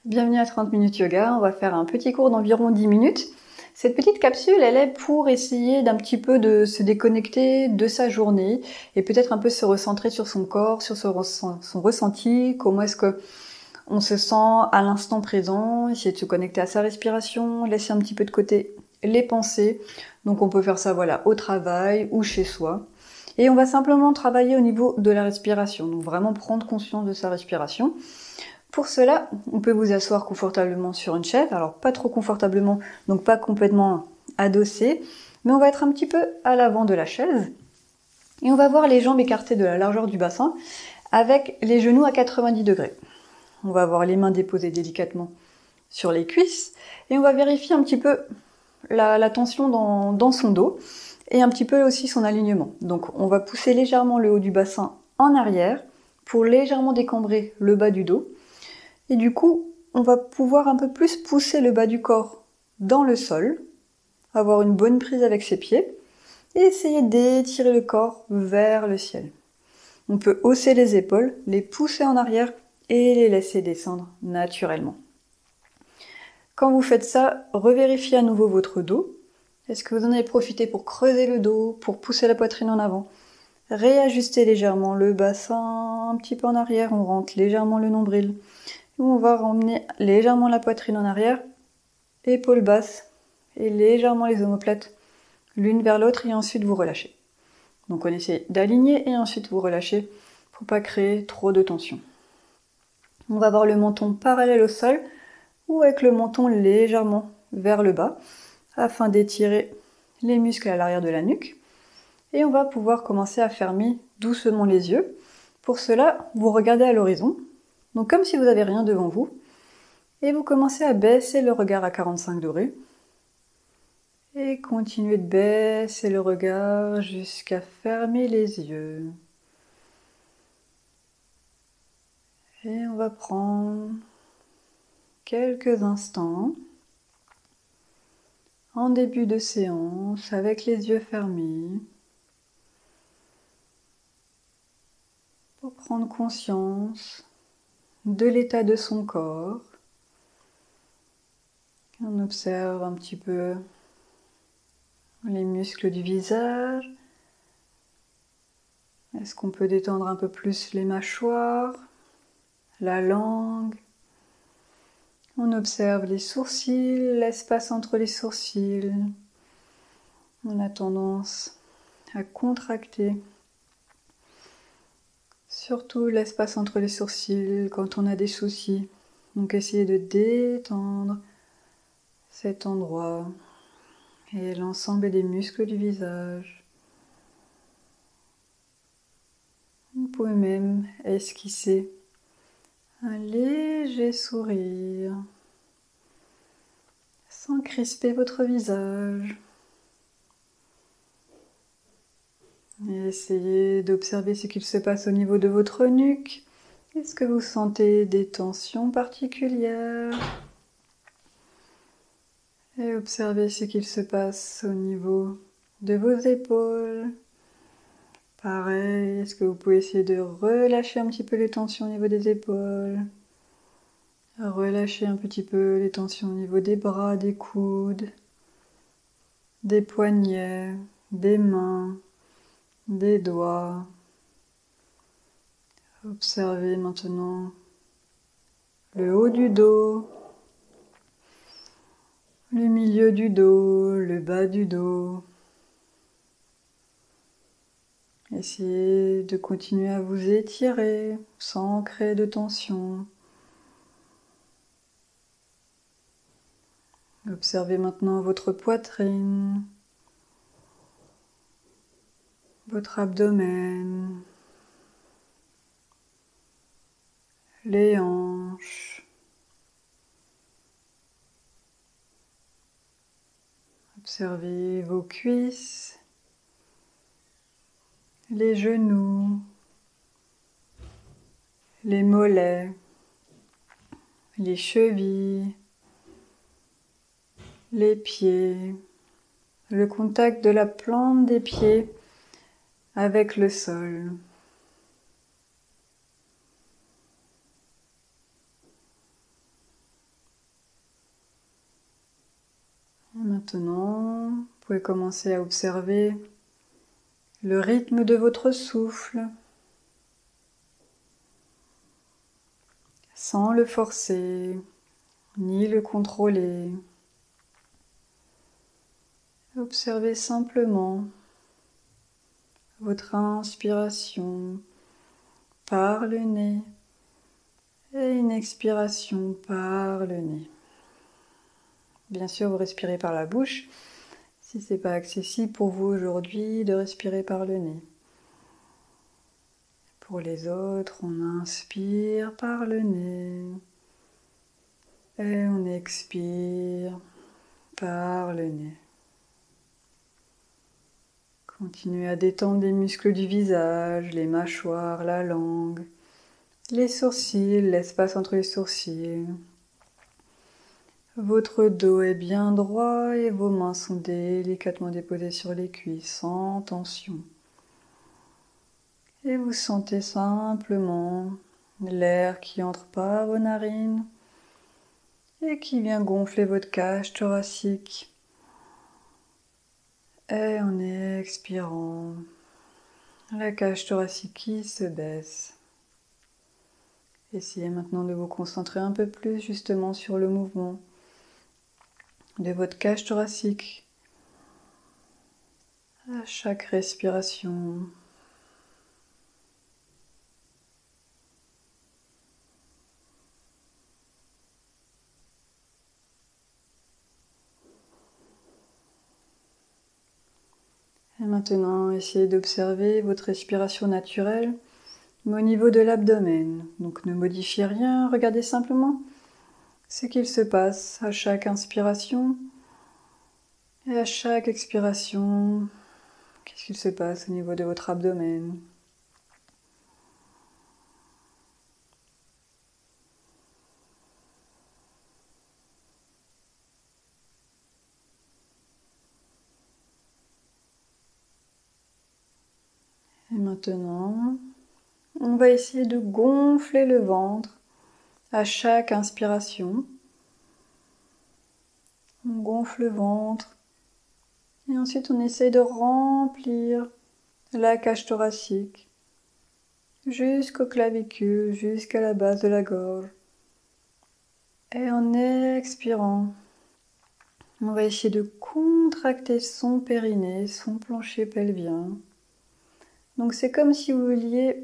Bienvenue à 30 minutes yoga, on va faire un petit cours d'environ 10 minutes. Cette petite capsule, elle est pour essayer d'un petit peu de se déconnecter de sa journée et peut-être un peu se recentrer sur son corps, sur son ressenti, comment est-ce que on se sent à l'instant présent, essayer de se connecter à sa respiration, laisser un petit peu de côté les pensées. Donc on peut faire ça voilà, au travail ou chez soi. Et on va simplement travailler au niveau de la respiration, donc vraiment prendre conscience de sa respiration. Pour cela, on peut vous asseoir confortablement sur une chaise, alors pas trop confortablement, donc pas complètement adossé, mais on va être un petit peu à l'avant de la chaise. Et on va avoir les jambes écartées de la largeur du bassin, avec les genoux à 90 degrés. On va avoir les mains déposées délicatement sur les cuisses, et on va vérifier un petit peu la tension dans son dos, et un petit peu aussi son alignement. Donc on va pousser légèrement le haut du bassin en arrière, pour légèrement décambrer le bas du dos. Et du coup, on va pouvoir un peu plus pousser le bas du corps dans le sol, avoir une bonne prise avec ses pieds, et essayer d'étirer le corps vers le ciel. On peut hausser les épaules, les pousser en arrière et les laisser descendre naturellement. Quand vous faites ça, revérifiez à nouveau votre dos. Est-ce que vous en avez profité pour creuser le dos, pour pousser la poitrine en avant? Réajustez légèrement le bassin un petit peu en arrière, on rentre légèrement le nombril. On va ramener légèrement la poitrine en arrière, épaules basses et légèrement les omoplates l'une vers l'autre et ensuite vous relâchez. Donc on essaie d'aligner et ensuite vous relâchez pour pas créer trop de tension. On va avoir le menton parallèle au sol ou avec le menton légèrement vers le bas afin d'étirer les muscles à l'arrière de la nuque. Et on va pouvoir commencer à fermer doucement les yeux. Pour cela, vous regardez à l'horizon, donc comme si vous n'avez rien devant vous. Et vous commencez à baisser le regard à 45 degrés. Et continuez de baisser le regard jusqu'à fermer les yeux. Et on va prendre quelques instants en début de séance avec les yeux fermés pour prendre conscience de l'état de son corps. On observe un petit peu les muscles du visage. Est-ce qu'on peut détendre un peu plus les mâchoires, la langue? On observe les sourcils, l'espace entre les sourcils. On a tendance à contracter, surtout l'espace entre les sourcils quand on a des soucis. Donc essayez de détendre cet endroit et l'ensemble des muscles du visage. Vous pouvez même esquisser un léger sourire sans crisper votre visage. Et essayez d'observer ce qu'il se passe au niveau de votre nuque. Est-ce que vous sentez des tensions particulières? Et observez ce qu'il se passe au niveau de vos épaules. Pareil, est-ce que vous pouvez essayer de relâcher un petit peu les tensions au niveau des épaules? Relâchez un petit peu les tensions au niveau des bras, des coudes, des poignets, des mains, des doigts. Observez maintenant le haut du dos, le milieu du dos, le bas du dos. Essayez de continuer à vous étirer sans créer de tension. Observez maintenant votre poitrine, votre abdomen, les hanches. Observez vos cuisses, les genoux, les mollets, les chevilles, les pieds, le contact de la plante des pieds avec le sol. Maintenant, vous pouvez commencer à observer le rythme de votre souffle, sans le forcer, ni le contrôler. Observez simplement votre inspiration par le nez et une expiration par le nez. Bien sûr, vous respirez par la bouche, si ce n'est pas accessible pour vous aujourd'hui de respirer par le nez. Pour les autres, on inspire par le nez et on expire par le nez. Continuez à détendre les muscles du visage, les mâchoires, la langue, les sourcils, l'espace entre les sourcils. Votre dos est bien droit et vos mains sont délicatement déposées sur les cuisses sans tension. Et vous sentez simplement l'air qui entre par vos narines et qui vient gonfler votre cage thoracique. Et en expirant, la cage thoracique qui se baisse. Essayez maintenant de vous concentrer un peu plus justement sur le mouvement de votre cage thoracique à chaque respiration. Et maintenant, essayez d'observer votre respiration naturelle, mais au niveau de l'abdomen. Donc ne modifiez rien, regardez simplement ce qu'il se passe à chaque inspiration et à chaque expiration. Qu'est-ce qu'il se passe au niveau de votre abdomen? Et maintenant, on va essayer de gonfler le ventre à chaque inspiration. On gonfle le ventre et ensuite on essaie de remplir la cage thoracique jusqu'aux clavicules, jusqu'à la base de la gorge. Et en expirant, on va essayer de contracter son périnée, son plancher pelvien. Donc c'est comme si vous vouliez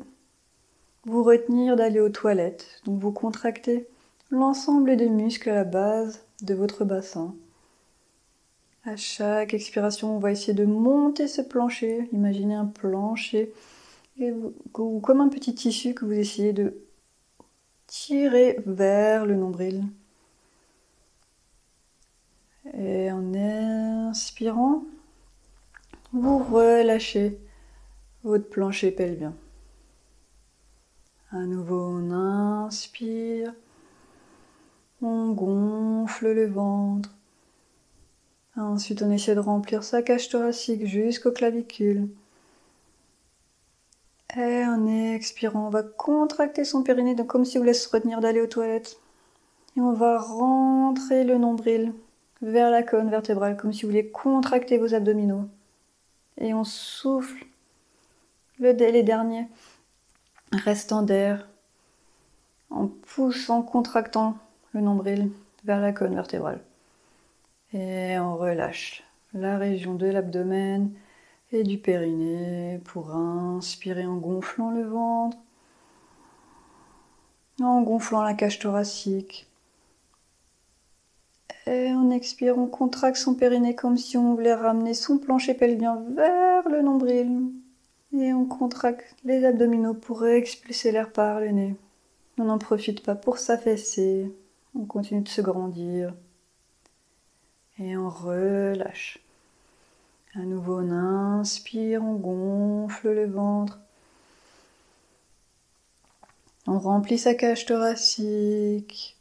vous retenir d'aller aux toilettes. Donc vous contractez l'ensemble des muscles à la base de votre bassin. À chaque expiration, on va essayer de monter ce plancher. Imaginez un plancher comme un petit tissu que vous essayez de tirer vers le nombril. Et en inspirant, vous relâchez votre plancher pelvien. À nouveau, on inspire, on gonfle le ventre. Ensuite, on essaie de remplir sa cage thoracique jusqu'aux clavicules. Et en expirant, on va contracter son périnée, donc comme si vous voulez se retenir d'aller aux toilettes. Et on va rentrer le nombril vers la colonne vertébrale, comme si vous vouliez contracter vos abdominaux. Et on souffle les derniers restants d'air en poussant, contractant le nombril vers la colonne vertébrale. Et on relâche la région de l'abdomen et du périnée pour inspirer en gonflant le ventre, en gonflant la cage thoracique. Et en expirant, on contracte son périnée comme si on voulait ramener son plancher pelvien vers le nombril. Et on contracte les abdominaux pour expulser l'air par le nez. On n'en profite pas pour s'affaisser. On continue de se grandir. Et on relâche. À nouveau, on inspire, on gonfle le ventre. On remplit sa cage thoracique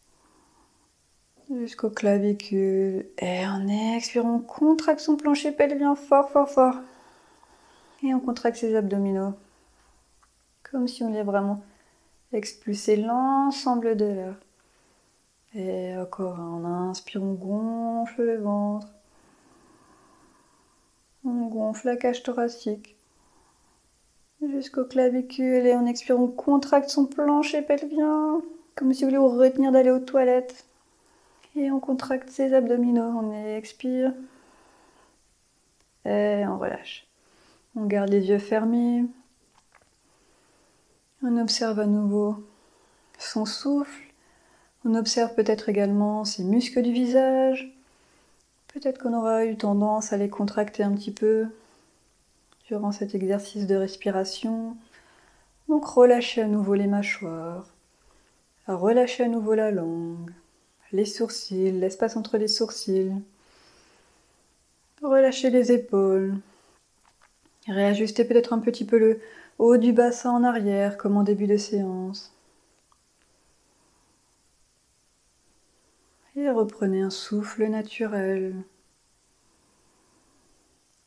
jusqu'aux clavicules. Et en expirant, on contracte son plancher pelvien fort, fort, fort. Et on contracte ses abdominaux. Comme si on allait vraiment expulser l'ensemble de l'air. Et encore, on inspire, on gonfle le ventre. On gonfle la cage thoracique jusqu'aux clavicules et en expirant, on contracte son plancher pelvien, comme si vous vouliez vous retenir d'aller aux toilettes. Et on contracte ses abdominaux, on expire et on relâche. On garde les yeux fermés. On observe à nouveau son souffle. On observe peut-être également ses muscles du visage. Peut-être qu'on aura eu tendance à les contracter un petit peu durant cet exercice de respiration. Donc relâchez à nouveau les mâchoires. Relâchez à nouveau la langue, les sourcils, l'espace entre les sourcils. Relâchez les épaules. Réajustez peut-être un petit peu le haut du bassin en arrière, comme en début de séance. Et reprenez un souffle naturel,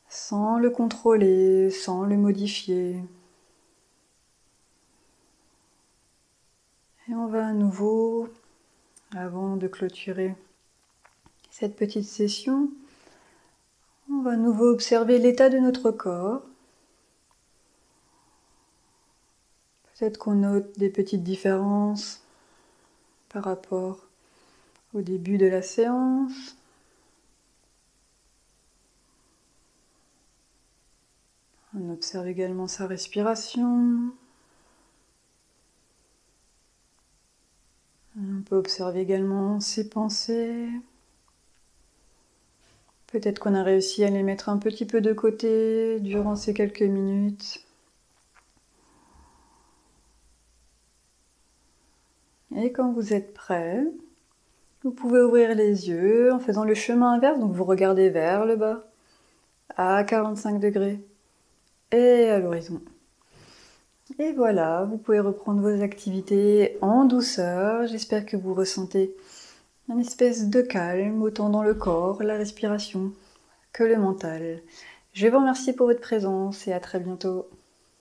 sans le contrôler, sans le modifier. Et on va à nouveau, avant de clôturer cette petite session, on va à nouveau observer l'état de notre corps. Peut-être qu'on note des petites différences par rapport au début de la séance. On observe également sa respiration. On peut observer également ses pensées. Peut-être qu'on a réussi à les mettre un petit peu de côté durant ces quelques minutes. Et quand vous êtes prêt, vous pouvez ouvrir les yeux en faisant le chemin inverse, donc vous regardez vers le bas, à 45 degrés, et à l'horizon. Et voilà, vous pouvez reprendre vos activités en douceur. J'espère que vous ressentez une espèce de calme, autant dans le corps, la respiration, que le mental. Je vous remercie pour votre présence et à très bientôt.